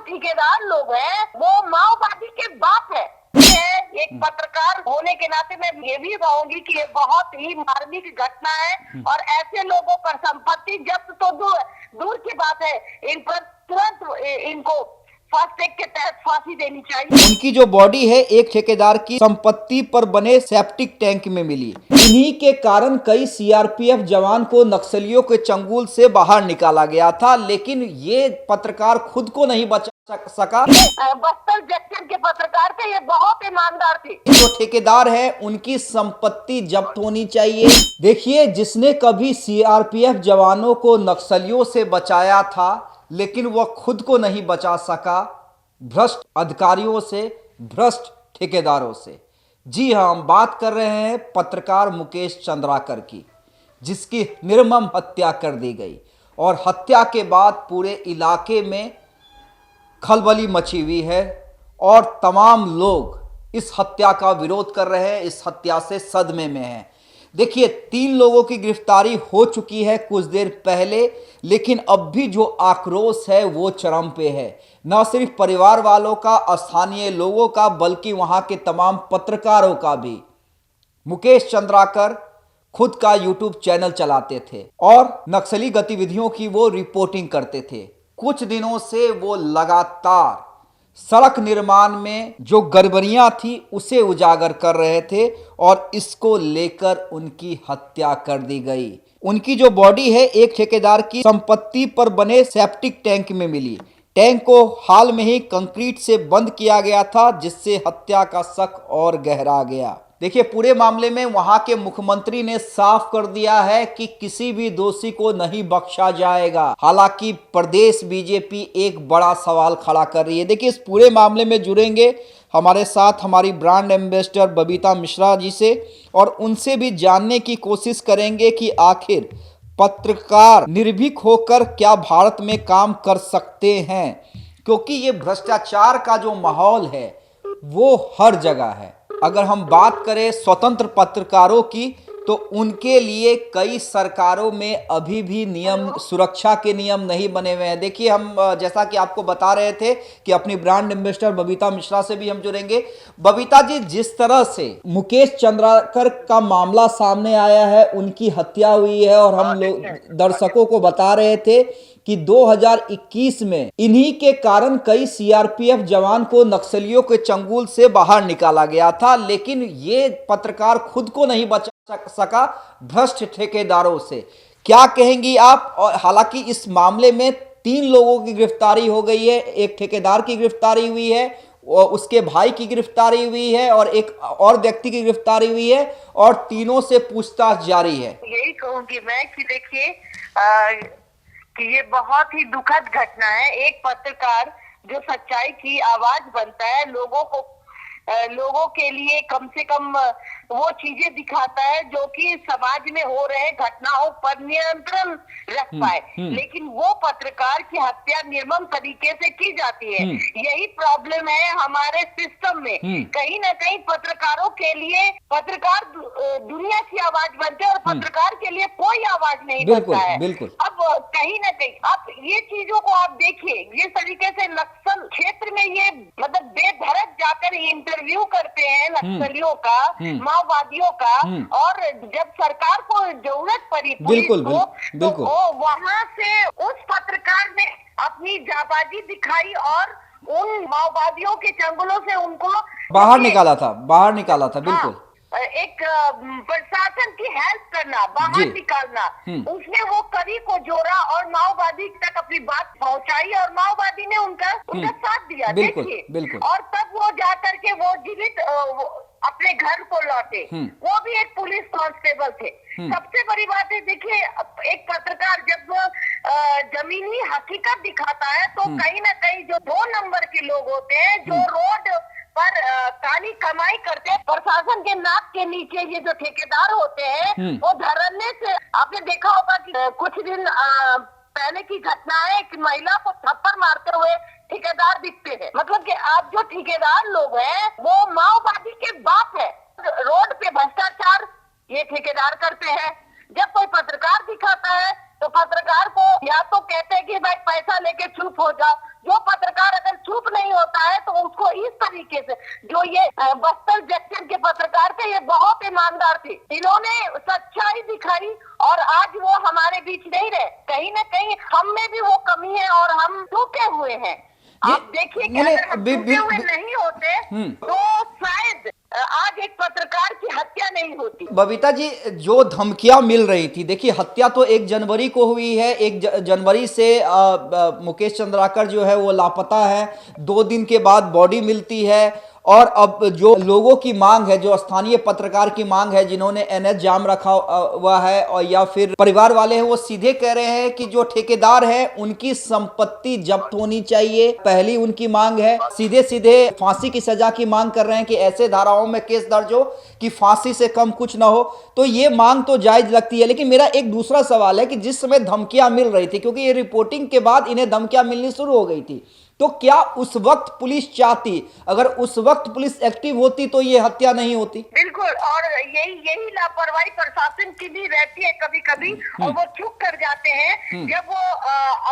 ठेकेदार लोग हैं वो माओवादी के बाप है। एक पत्रकार होने के नाते मैं ये भी कहूंगी कि ये बहुत ही मार्मिक घटना है और ऐसे लोगों पर संपत्ति जब्त तो दूर की बात है, इन पर तुरंत इनको फास्ट एक्ट के तहत फांसी देनी चाहिए। उनकी जो बॉडी है एक ठेकेदार की संपत्ति पर बने सेप्टिक टैंक में मिली। इन्हीं के कारण कई सीआरपीएफ जवान को नक्सलियों के चंगुल से बाहर निकाला गया था, लेकिन ये पत्रकार खुद को नहीं बचा सका। बस्तर जंक्शन के पत्रकार थे, ये बहुत ईमानदार थे। जो ठेकेदार है उनकी संपत्ति जब्त होनी चाहिए। देखिए, जिसने कभी सीआरपीएफ जवानों को नक्सलियों से बचाया था लेकिन वह खुद को नहीं बचा सका, भ्रष्ट अधिकारियों से, भ्रष्ट ठेकेदारों से। जी हाँ, हम बात कर रहे हैं पत्रकार मुकेश चंद्राकर की, जिसकी निर्मम हत्या कर दी गई और हत्या के बाद पूरे इलाके में खलबली मची हुई है और तमाम लोग इस हत्या का विरोध कर रहे हैं, इस हत्या से सदमे में हैं। देखिए, 3 लोगों की गिरफ्तारी हो चुकी है कुछ देर पहले, लेकिन अब भी जो आक्रोश है वो चरम पे है। न सिर्फ परिवार वालों का, स्थानीय लोगों का, बल्कि वहां के तमाम पत्रकारों का भी। मुकेश चंद्राकर खुद का यूट्यूब चैनल चलाते थे और नक्सली गतिविधियों की वो रिपोर्टिंग करते थे। कुछ दिनों से वो लगातार सड़क निर्माण में जो गड़बड़ियां थी उसे उजागर कर रहे थे और इसको लेकर उनकी हत्या कर दी गई। उनकी जो बॉडी है एक ठेकेदार की संपत्ति पर बने सेप्टिक टैंक में मिली। टैंक को हाल में ही कंक्रीट से बंद किया गया था, जिससे हत्या का शक और गहरा गया। देखिए, पूरे मामले में वहां के मुख्यमंत्री ने साफ कर दिया है कि किसी भी दोषी को नहीं बख्शा जाएगा। हालांकि प्रदेश बीजेपी एक बड़ा सवाल खड़ा कर रही है। देखिए, इस पूरे मामले में जुड़ेंगे हमारे साथ हमारी ब्रांड एम्बेसडर बबीता मिश्रा जी से और उनसे भी जानने की कोशिश करेंगे कि आखिर पत्रकार निर्भीक होकर क्या भारत में काम कर सकते हैं, क्योंकि ये भ्रष्टाचार का जो माहौल है वो हर जगह है। अगर हम बात करें स्वतंत्र पत्रकारों की तो उनके लिए कई सरकारों में अभी भी नियम, सुरक्षा के नियम नहीं बने हुए हैं। देखिए, हम जैसा कि आपको बता रहे थे कि अपनी ब्रांड एम्बेसडर बबीता मिश्रा से भी हम जुड़ेंगे। बबीता जी, जिस तरह से मुकेश चंद्राकर का मामला सामने आया है, उनकी हत्या हुई है और हम लोग दर्शकों को बता रहे थे कि 2021 में इन्हीं के कारण कई सीआरपीएफ जवान को नक्सलियों के चंगुल से बाहर निकाला गया था, लेकिन ये पत्रकार खुद को नहीं बचा सका भ्रष्ट ठेकेदारों से। क्या कहेंगी आप? और हालांकि इस मामले में 3 लोगों की गिरफ्तारी हो गई है, एक ठेकेदार की गिरफ्तारी हुई है, उसके भाई की गिरफ्तारी हुई है और एक और व्यक्ति की गिरफ्तारी हुई है और तीनों से पूछताछ जारी है। यही कहूंगी मैं कि देखिए कि ये बहुत ही दुखद घटना है। एक पत्रकार जो सच्चाई की आवाज बनता है, लोगों के लिए कम से कम वो चीजें दिखाता है जो कि समाज में हो रहे घटनाओं पर नियंत्रण रख पाए, लेकिन वो पत्रकार की हत्या निर्मम तरीके से की जाती है। यही प्रॉब्लम है हमारे सिस्टम में। कहीं ना कहीं पत्रकारों के लिए पत्रकार दुनिया की आवाज बनते हैं और पत्रकार के लिए कोई आवाज नहीं बनता है। अब कहीं ना कहीं आप ये चीजों को आप देखिए, ये तरीके से नक्सल क्षेत्र में ये मतलब बेधड़क जाकर इंटरव्यू करते हैं नक्सलियों का, माओवादियों का, और जब सरकार को जरूरत पड़ी पुलिस को, तो वहां से उस पत्रकार ने अपनी जाबाजी दिखाई और उन माओवादियों के चंगुलों से उनको बाहर निकाला था। बिल्कुल। एक प्रशासन की हेल्प करना, बाहर निकालना, उसने वो कड़ी को जोड़ा और माओवादी तक अपनी बात पहुंचाई और माओवादी ने उनका साथ दिया। देखिए, और तब वो जाकर के वो जीवित अपने घर को लौटे। वो भी एक पुलिस कांस्टेबल थे। सबसे बड़ी बात है, देखिए, एक पत्रकार जब जमीनी हकीकत दिखाता है तो कहीं ना कहीं जो 2 नंबर के लोग होते हैं, जो रोड पर काली कमाई करते हैं, प्रशासन के नाक के नीचे ये जो ठेकेदार होते हैं, वो धरने से आपने देखा होगा कि कुछ दिन पहले की घटना है कि महिला को थप्पड़ मारते हुए ठेकेदार दिखते हैं। मतलब कि आप जो ठेकेदार लोग हैं वो माओवादी के बाप है। रोड पे भ्रष्टाचार ये ठेकेदार करते हैं। जब कोई पत्रकार दिखाता है तो पत्रकार को या तो कहते हैं कि भाई पैसा लेके चुप हो जाओ। जो पत्रकार अगर जो ये बस्तर जंक्शन के पत्रकार थे, ये बहुत ईमानदार थे। इन्होंने सच्चाई दिखाई और आज वो हमारे बीच नहीं रहे। कहीं ना कहीं हम में भी वो कमी है और हम टूटे हुए हैं। आप देखिए कि अगर हम टूटे हुए नहीं होते तो शायद आज एक पत्रकार की हत्या नहीं होती। बबीता जी, जो धमकियां मिल रही थी, देखिए हत्या तो 1 जनवरी को हुई है। 1 जनवरी से मुकेश चंद्राकर जो है वो लापता है। 2 दिन के बाद बॉडी मिलती है और अब जो लोगों की मांग है, जो स्थानीय पत्रकार की मांग है, जिन्होंने एनएच जाम रखा हुआ है और या फिर परिवार वाले हैं, वो सीधे कह रहे हैं कि जो ठेकेदार है उनकी संपत्ति जब्त होनी चाहिए। पहली उनकी मांग है। सीधे सीधे फांसी की सजा की मांग कर रहे हैं कि ऐसे धाराओं में केस दर्ज हो कि फांसी से कम कुछ ना हो। तो ये मांग तो जायज लगती है, लेकिन मेरा एक दूसरा सवाल है कि जिस समय धमकियां मिल रही थी, क्योंकि ये रिपोर्टिंग के बाद इन्हें धमकियां मिलनी शुरू हो गई थी, तो क्या उस वक्त पुलिस चाहती, अगर उस वक्त पुलिस एक्टिव होती तो ये हत्या नहीं होती? बिल्कुल, और यही लापरवाही प्रशासन की भी रहती है कभी कभी, और वो चुप कर जाते हैं जब वो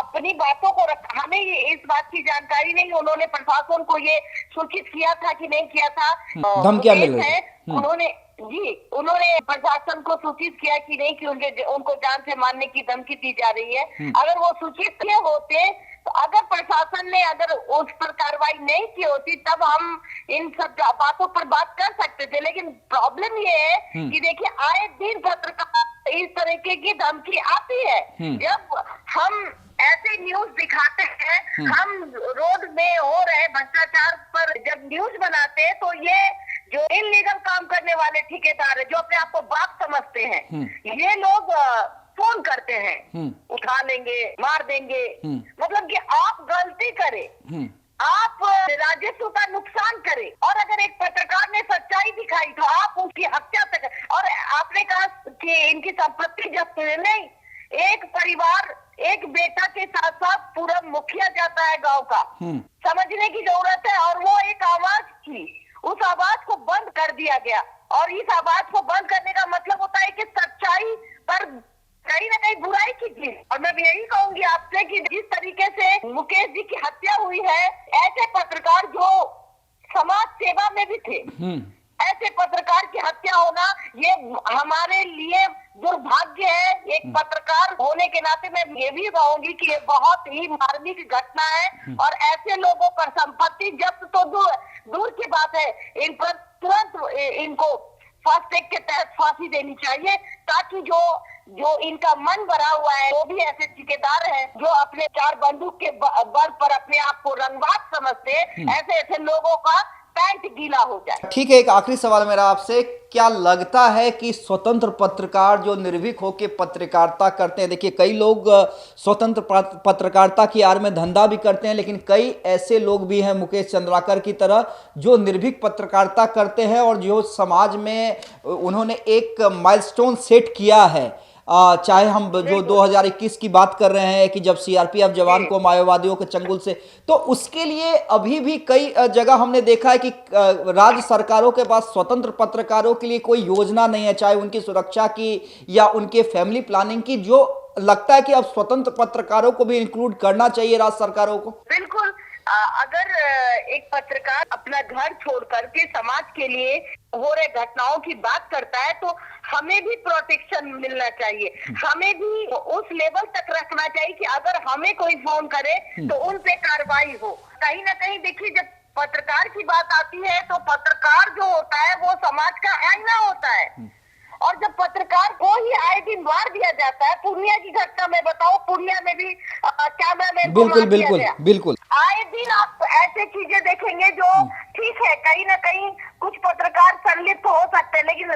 अपनी बातों को हमें इस बात की जानकारी नहीं, उन्होंने प्रशासन को ये सूचित किया था कि नहीं किया था। धमकियां मिल रही है। उन्होंने प्रशासन को सूचित किया कि नहीं, कि उनको जान से मारने की धमकी दी जा रही है। अगर वो सूचित किए होते तो अगर प्रशासन ने अगर उस पर कार्रवाई नहीं की होती तब हम इन सब बातों पर बात कर सकते थे। लेकिन प्रॉब्लम ये है कि देखिए, आए दिन पत्रकार इस तरीके की धमकी आती है। जब हम ऐसे न्यूज दिखाते हैं, हम रोड में हो रहे भ्रष्टाचार पर जब न्यूज बनाते हैं, तो ये जो इलीगल काम करने वाले ठेकेदार है, जो अपने आप को बाप समझते हैं, ये लोग फोन करते हैं, उठा लेंगे, मार देंगे। मतलब कि आप गलती करें, आप राजस्व का नुकसान करें, और अगर एक पत्रकार ने सच्चाई दिखाई तो आप उसकी हत्या तक। और आपने कहा कि इनकी संपत्ति जब्त नहीं, एक परिवार, एक बेटा के साथ साथ पूरा मुखिया जाता है गांव का। समझने की जरूरत है। और वो एक आवाज थी, उस आवाज को बंद कर दिया गया, और इस आवाज को बंद करने का मतलब होता है कि सच्चाई पर कहीं ना कहीं बुराई कीजिए। और मैं यही कहूंगी आपसे कि जिस तरीके से मुकेश जी की हत्या हुई है, ऐसे पत्रकार जो समाज सेवा में भी थे, ऐसे पत्रकार की हत्या होना ये हमारे लिए दुर्भाग्य है। एक पत्रकार होने के नाते मैं ये भी कहूंगी कि ये बहुत ही मार्मिक घटना है, और ऐसे लोगों पर संपत्ति जब्त तो दूर की बात है, इन पर तुरंत इनको फास्ट ट्रैक के तहत फांसी देनी चाहिए, ताकि जो इनका मन भरा हुआ है, वो भी ऐसे ठेकेदार हैं जो अपने 4 बंदूक के बल पर अपने आप को रंगबाज समझते हैं, ऐसे लोगों का पैंट गीला हो जाए। ठीक है, एक आखिरी सवाल मेरा आपसे, क्या लगता है कि स्वतंत्र पत्रकार जो निर्भीक होकर पत्रकारिता करते हैं, देखिए कई लोग स्वतंत्र पत्रकारिता की आड़ में धंधा भी करते हैं, लेकिन कई ऐसे लोग भी हैं मुकेश चंद्राकर की तरह जो निर्भीक पत्रकारिता करते हैं और जो समाज में उन्होंने एक माइलस्टोन सेट किया है। चाहे हम जो 2021 की बात कर रहे हैं कि जब सीआरपीएफ जवान को माओवादियों के चंगुल से, तो उसके लिए अभी भी कई जगह हमने देखा है कि राज्य सरकारों के पास स्वतंत्र पत्रकारों के लिए कोई योजना नहीं है, चाहे उनकी सुरक्षा की या उनके फैमिली प्लानिंग की, जो लगता है कि अब स्वतंत्र पत्रकारों को भी इंक्लूड करना चाहिए राज्य सरकारों को। बिल्कुल, अगर एक पत्रकार अपना घर छोड़ करके समाज के लिए हो रहे घटनाओं की बात करता है, तो हमें भी प्रोटेक्शन मिलना चाहिए, हमें भी उस लेवल तक रखना चाहिए कि अगर हमें कोई फोन करे तो उन पे कार्रवाई हो। कहीं ना कहीं देखिए, जब पत्रकार की बात आती है तो पत्रकार जो होता है वो समाज का आईना होता है, और जब पत्रकार को ही आए दिन मार दिया जाता है, पूर्णिया की घटना में बताओ, पूर्णिया में भी कैमरामैन को मार दिया गया। बिल्कुल आए दिन आप ऐसे चीजें देखेंगे जो ठीक है, कहीं ना कहीं कुछ पत्रकार संलिप्त हो सकते हैं, लेकिन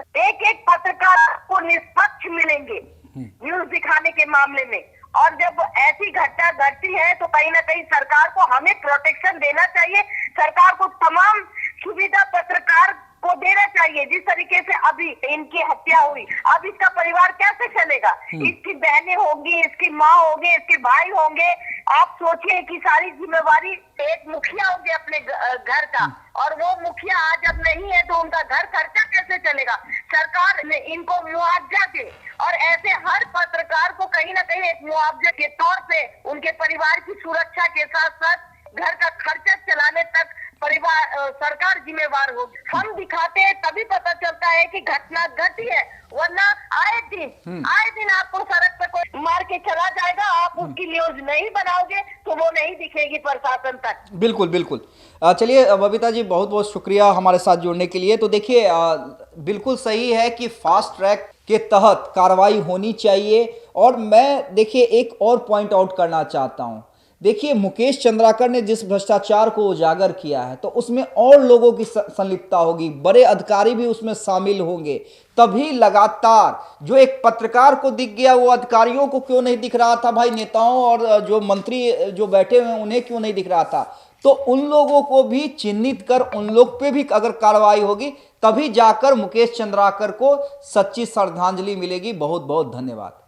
एक पत्रकार को निष्पक्ष मिलेंगे न्यूज दिखाने के मामले में। और जब ऐसी घटना घटती है तो कहीं ना कहीं सरकार को हमें प्रोटेक्शन देना चाहिए, सरकार को तमाम सुविधा पत्रकार को देना चाहिए। जिस तरीके से अभी इनकी हत्या हुई, अब इसका परिवार कैसे चलेगा? इसकी बहनें होंगी, इसकी माँ होगी, इसके भाई होंगे। आप सोचिए कि सारी जिम्मेवारी एक मुखिया होगी अपने घर का, और वो मुखिया आज अब नहीं है तो उनका घर खर्चा कैसे चलेगा? सरकार ने इनको मुआवजा दे, और ऐसे हर पत्रकार को कहीं ना कहीं एक मुआवजे के तौर पे उनके परिवार की सुरक्षा के साथ साथ घर का खर्चा चलाने तक, परिवार सरकार जिम्मेवार होगी। हम दिखाते हैं तभी पता चलता है कि घटना घटी है, वरना आए दिन आपको सड़क पे कोई मार के चला जाएगा, आप उसकी न्यूज नहीं बनाओगे तो वो नहीं दिखेगी प्रशासन तक। बिल्कुल बिल्कुल। चलिए बबीता जी, बहुत बहुत शुक्रिया हमारे साथ जुड़ने के लिए। तो देखिए बिल्कुल सही है कि फास्ट ट्रैक के तहत कार्रवाई होनी चाहिए। और मैं देखिए एक और पॉइंट आउट करना चाहता हूं। देखिए मुकेश चंद्राकर ने जिस भ्रष्टाचार को उजागर किया है, तो उसमें और लोगों की संलिप्तता होगी, बड़े अधिकारी भी उसमें शामिल होंगे। तभी लगातार जो एक पत्रकार को दिख गया, वो अधिकारियों को क्यों नहीं दिख रहा था भाई? नेताओं और जो मंत्री जो बैठे हुए हैं उन्हें क्यों नहीं दिख रहा था? तो उन लोगों को भी चिन्हित कर उन लोग पे भी अगर कार्रवाई होगी, तभी जाकर मुकेश चंद्राकर को सच्ची श्रद्धांजलि मिलेगी। बहुत बहुत धन्यवाद।